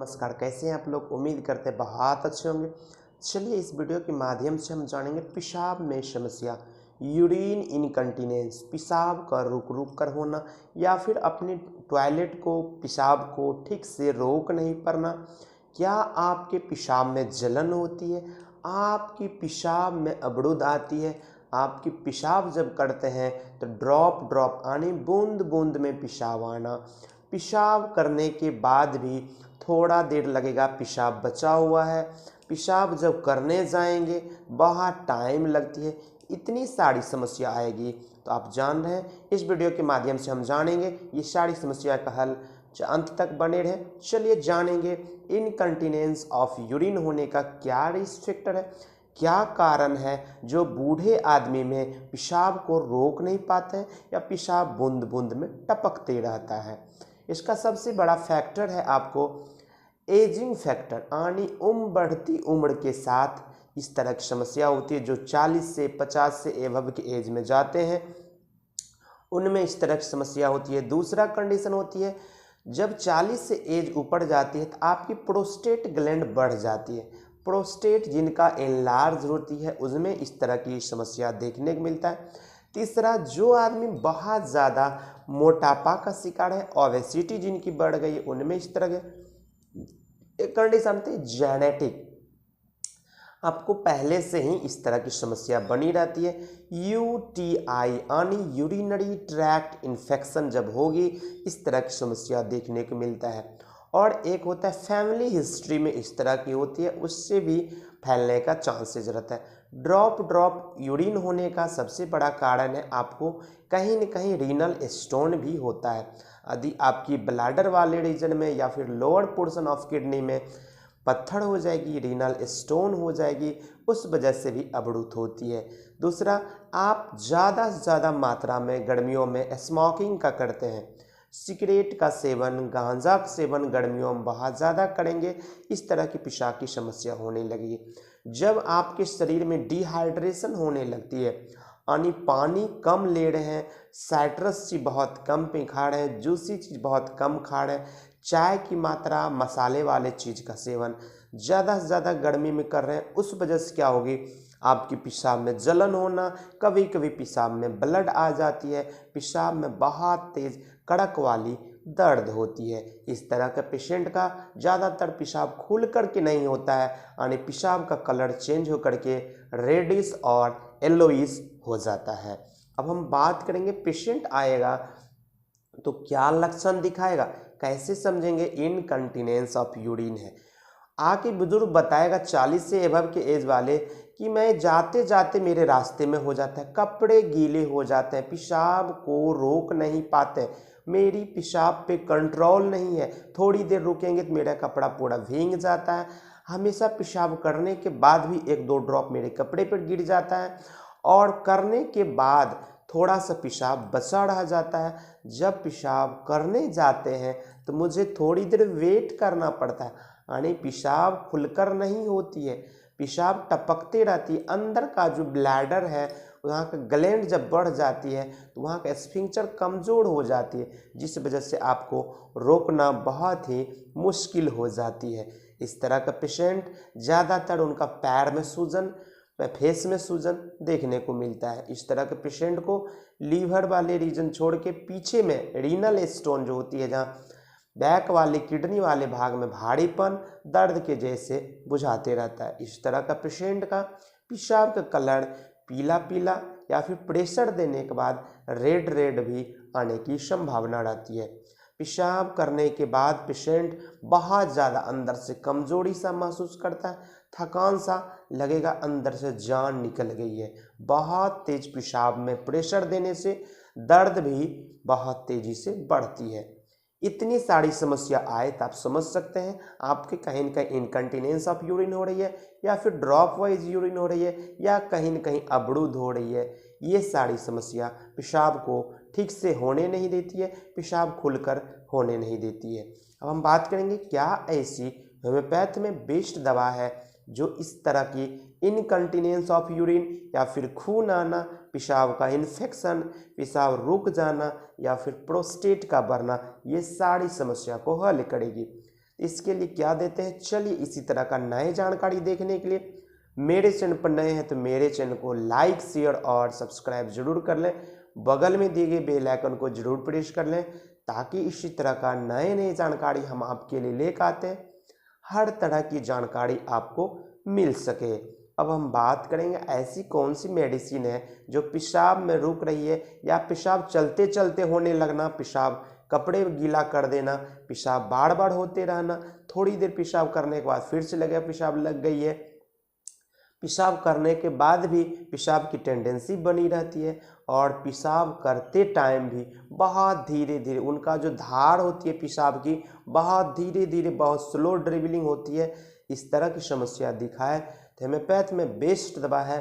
नमस्कार, कैसे हैं आप लोग। उम्मीद करते हैं बहुत अच्छे होंगे। चलिए इस वीडियो के माध्यम से हम जानेंगे पेशाब में समस्या, यूरिन इनकंटिनेंस, पेशाब का रुक रुक कर होना या फिर अपने टॉयलेट को पेशाब को ठीक से रोक नहीं पाना। क्या आपके पेशाब में जलन होती है, आपकी पेशाब में अवरुद्ध आती है, आपकी पेशाब जब करते हैं तो ड्रॉप ड्रॉप आने, बूंद बूंद में पेशाब आना, पेशाब करने के बाद भी थोड़ा देर लगेगा, पेशाब बचा हुआ है, पेशाब जब करने जाएंगे बहुत टाइम लगती है, इतनी सारी समस्या आएगी। तो आप जान रहे हैं इस वीडियो के माध्यम से हम जानेंगे ये सारी समस्या का हल। अंत तक बने रहे। चलिए जानेंगे इनकंटिनेंस ऑफ यूरिन होने का क्या रिस्क फैक्टर है, क्या कारण है जो बूढ़े आदमी में पेशाब को रोक नहीं पाते हैं या पेशाब बूंद बूंद में टपकते रहता है। इसका सबसे बड़ा फैक्टर है आपको एजिंग फैक्टर, यानी बढ़ती उम्र के साथ इस तरह की समस्या होती है। जो 40 से 50 से एवब के एज में जाते हैं उनमें इस तरह की समस्या होती है। दूसरा कंडीशन होती है जब 40 से एज ऊपर जाती है तो आपकी प्रोस्टेट ग्लैंड बढ़ जाती है। प्रोस्टेट जिनका एनलार्ज होती है उसमें इस तरह की समस्या देखने को मिलता है। तीसरा, जो आदमी बहुत ज़्यादा मोटापा का शिकार है, ओबेसिटी जिनकी बढ़ गई है, उनमें इस तरह के एक कंडीशन थी जेनेटिक, आपको पहले से ही इस तरह की समस्या बनी रहती है। यूटीआई यानी यूरिनरी ट्रैक्ट इन्फेक्शन जब होगी इस तरह की समस्या देखने को मिलता है। और एक होता है फैमिली हिस्ट्री में इस तरह की होती है, उससे भी फैलने का चांसेस रहता है। ड्रॉप ड्रॉप यूरिन होने का सबसे बड़ा कारण है आपको कहीं न कहीं रीनल स्टोन भी होता है। यदि आपकी ब्लैडर वाले रीजन में या फिर लोअर पोर्शन ऑफ किडनी में पत्थर हो जाएगी, रीनल स्टोन हो जाएगी, उस वजह से भी अवरुद्ध होती है। दूसरा, आप ज़्यादा से ज़्यादा मात्रा में गर्मियों में स्मोकिंग का करते हैं, सिगरेट का सेवन, गांजा का सेवन गर्मियों में बहुत ज़्यादा करेंगे, इस तरह की पेशाब की समस्या होने लगी। जब आपके शरीर में डिहाइड्रेशन होने लगती है, यानी पानी कम ले रहे हैं, साइट्रस चीज़ बहुत कम पे खा रहे हैं, जूसी चीज़ बहुत कम खा रहे हैं, चाय की मात्रा, मसाले वाले चीज़ का सेवन ज़्यादा से ज़्यादा गर्मी में कर रहे हैं, उस वजह से क्या होगी, आपकी पेशाब में जलन होना, कभी कभी पेशाब में ब्लड आ जाती है, पेशाब में बहुत तेज़ कड़क वाली दर्द होती है। इस तरह के पेशेंट का ज़्यादातर पेशाब खुल करके नहीं होता है, यानी पेशाब का कलर चेंज हो करके रेडिश और येलोइश हो जाता है। अब हम बात करेंगे पेशेंट आएगा तो क्या लक्षण दिखाएगा, कैसे समझेंगे इनकंटिनेंस ऑफ यूरिन है। आके बुजुर्ग बताएगा 40 से एबव के एज वाले कि मैं जाते जाते मेरे रास्ते में हो जाता है, कपड़े गीले हो जाते हैं, पेशाब को रोक नहीं पाते, मेरी पेशाब पे कंट्रोल नहीं है, थोड़ी देर रुकेंगे तो मेरा कपड़ा पूरा भीग जाता है, हमेशा पेशाब करने के बाद भी 1-2 ड्रॉप मेरे कपड़े पर गिर जाता है और करने के बाद थोड़ा सा पेशाब बचा रह जाता है। जब पेशाब करने जाते हैं तो मुझे थोड़ी देर वेट करना पड़ता है, यानी पेशाब खुलकर नहीं होती है, पेशाब टपकते रहती है। अंदर का जो ब्लैडर है वहाँ का ग्लैंड जब बढ़ जाती है तो वहाँ का स्फिंक्टर कमज़ोर हो जाती है, जिस वजह से आपको रोकना बहुत ही मुश्किल हो जाती है। इस तरह का पेशेंट ज़्यादातर उनका पैर में सूजन, फेस में सूजन देखने को मिलता है। इस तरह के पेशेंट को लीवर वाले रीजन छोड़ के पीछे में रीनल स्टोन जो होती है, जहाँ बैक वाले किडनी वाले भाग में भारीपन दर्द के जैसे बुझाते रहता है। इस तरह का पेशेंट का पेशाब का कलर पीला पीला या फिर प्रेशर देने के बाद रेड रेड भी आने की संभावना रहती है। पेशाब करने के बाद पेशेंट बहुत ज़्यादा अंदर से कमजोरी सा महसूस करता है, थकान सा लगेगा, अंदर से जान निकल गई है। बहुत तेज पेशाब में प्रेशर देने से दर्द भी बहुत तेजी से बढ़ती है। इतनी सारी समस्या आए तो आप समझ सकते हैं आपके कहीं न कहीं इनकंटिनेंस ऑफ यूरिन हो रही है या फिर ड्रॉप वाइज यूरिन हो रही है या कहीं न कहीं अवरुद्ध हो रही है। ये सारी समस्या पेशाब को ठीक से होने नहीं देती है, पेशाब खुलकर होने नहीं देती है। अब हम बात करेंगे क्या ऐसी होम्योपैथ में बेस्ट दवा है जो इस तरह की इनकंटिनेंस ऑफ यूरिन या फिर खून आना, पेशाब का इन्फेक्शन, पेशाब रुक जाना या फिर प्रोस्टेट का बढ़ना, ये सारी समस्या को हल करेगी। इसके लिए क्या देते हैं, चलिए इसी तरह का नए जानकारी देखने के लिए मेरे चैनल पर नए हैं तो मेरे चैनल को लाइक शेयर और सब्सक्राइब जरूर कर लें। बगल में दिए गए बेल आइकन को जरूर प्रेस कर लें ताकि इसी तरह का नए नए जानकारी हम आपके लिए लेकर आते हैं, हर तरह की जानकारी आपको मिल सके। अब हम बात करेंगे ऐसी कौन सी मेडिसिन है जो पेशाब में रुक रही है या पेशाब चलते चलते होने लगना, पेशाब कपड़े गीला कर देना, पेशाब बार बार होते रहना, थोड़ी देर पेशाब करने के बाद फिर से लगे पेशाब लग गई है, पेशाब करने के बाद भी पेशाब की टेंडेंसी बनी रहती है और पेशाब करते टाइम भी बहुत धीरे धीरे उनका जो धार होती है पेशाब की बहुत धीरे धीरे बहुत स्लो ड्रिबलिंग होती है, इस तरह की समस्या दिखाए तो होम्योपैथ में बेस्ट दवा है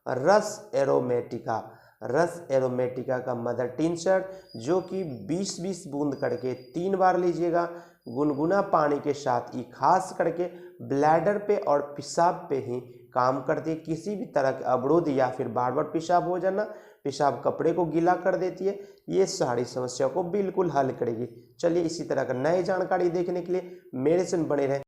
रस एरोमेटिका। रस एरोमेटिका का मदर टिंचर जो कि 20-20 बूंद करके 3 बार लीजिएगा, गुनगुना पानी के साथ ही खास करके ब्लैडर पे और पेशाब पे ही काम करती है। किसी भी तरह के अवरोध या फिर बार बार पेशाब हो जाना, पेशाब कपड़े को गीला कर देती है, ये सारी समस्या को बिल्कुल हल करेगी। चलिए इसी तरह का नई जानकारी देखने के लिए मेरे से बने रहें।